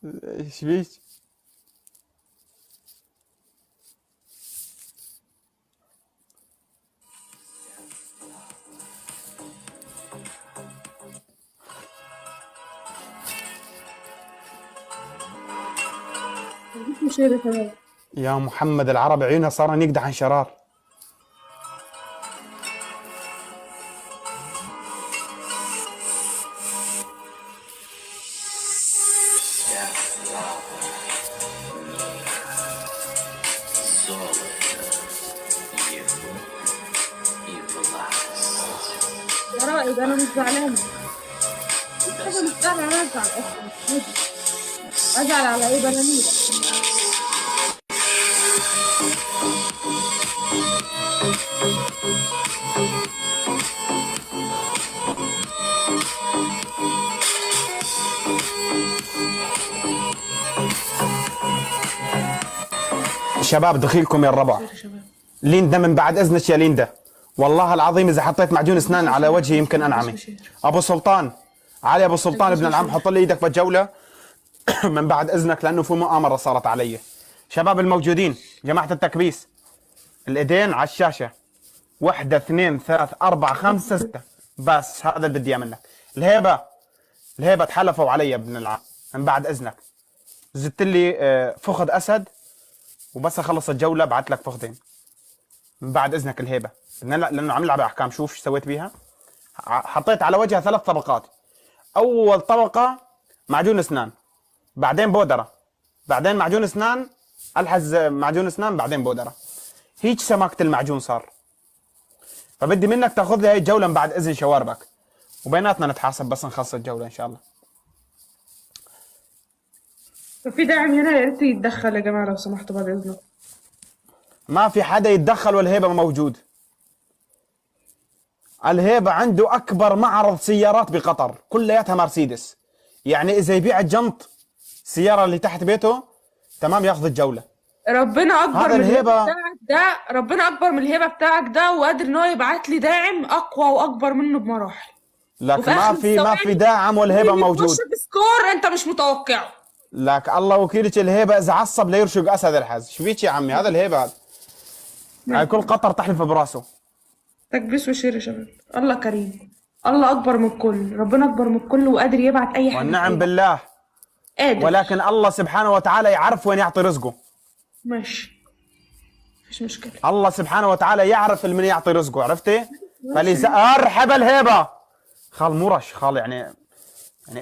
ايش فيك؟ مفيش مشكلة كمان. يا محمد العرب عيونها صار يقدح عن شرار. يا رائد انا مش زعلانة. انا مش زعلانة، انا ازعل اصلا عادي. ازعل على ايه بلاميرة؟ شباب دخيلكم يا الربع. خير يا شباب. ليندا من بعد اذنك يا ليندا، والله العظيم اذا حطيت معجون اسنان على وجهي يمكن انعمي. ابو سلطان، علي ابو سلطان ابن العم، حط لي ايدك بالجوله من بعد اذنك، لانه في مؤامره صارت علي. شباب الموجودين، جماعه التكبيس، الايدين على الشاشه. 1 2 3 4 5 6، بس هذا اللي بدي اياه منك. الهيبه تحالفوا علي ابن العم، من بعد اذنك زدت لي فخذ اسد، وبس اخلص الجوله بعت لك فخذين. من بعد اذنك الهيبه، لانه عم نلعب احكام. شوف ايش سويت بيها. حطيت على وجهها 3 طبقات. اول طبقه معجون اسنان، بعدين بودره، بعدين معجون اسنان، الحز معجون اسنان، بعدين بودره. هيك سماكه المعجون صار. فبدي منك تاخذ لي هاي الجوله من بعد اذن شواربك، وبيناتنا نتحاسب بس نخلص الجوله ان شاء الله. في داعم هنا، يا ريت يتدخل يا جماعة لو سمحتوا بعد اذنكم. ما في حدا يتدخل والهيبه موجود. الهيبه عنده اكبر معرض سيارات بقطر، كلياتها مرسيدس. يعني اذا يبيع الجنط السياره اللي تحت بيته تمام ياخذ الجوله. ربنا اكبر هذا من الهبه الهيبه. بتاعك ده، ربنا اكبر من الهبه بتاعك ده، وقادر ان هو يبعت لي داعم اقوى واكبر منه بمراحل. لك وفي ما اخر في الثواني داعم والهيبه يخش موجود. بسكور انت مش متوقعه. لك الله وكيلك الهيبه اذا عصب ليرشق اسد الحز. شو فيك يا عمي؟ هذا الهيبه هذا. هاي كل قطر تحلف براسه. تكبيس وشير يا شباب. الله كريم، الله اكبر من الكل، ربنا اكبر من الكل وقادر يبعت اي حاجه. والنعم بالله. قادر. ولكن الله سبحانه وتعالى يعرف وين يعطي رزقه. ماشي، مفيش مشكله. الله سبحانه وتعالى يعرف من يعطي رزقه، عرفتي؟ ارحب الهيبه. خال مرش، خال يعني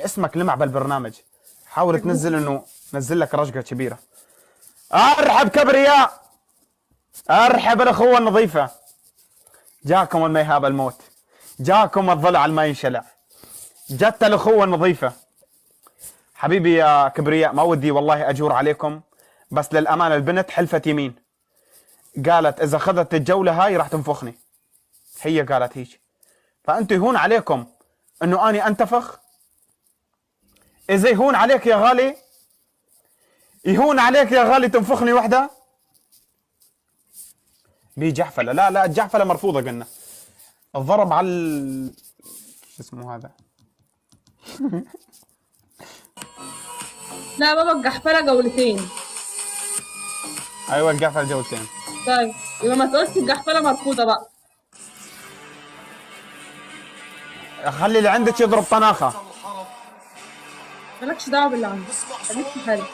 اسمك لمع بالبرنامج. حاول تنزل انه نزل لك رشقه كبيره. ارحب كبرياء، ارحب الاخوه النظيفه. جاكم ما يهاب الموت، جاكم الضلع ما ينشلع، جت الاخوه النظيفه. حبيبي يا كبرياء، ما ودي والله اجور عليكم، بس للامانه البنت حلفت يمين، قالت اذا اخذت الجوله هاي راح تنفخني. هي قالت هيك. فانتوا يهون عليكم انه اني انتفخ؟ اذا يهون عليك يا غالي، يهون عليك يا غالي تنفخني وحده؟ جحفله. لا الجحفله مرفوضه قلنا. الضرب على شو اسمه هذا. لا بابا، الجحفله جولتين. ايوه الجحفله جولتين. طيب يبقى ما تقولش الجحفله مرفوضه بقى. خلي اللي عندك يضرب طناخه. مالكش دعوه باللي عندك، خليك في حالك.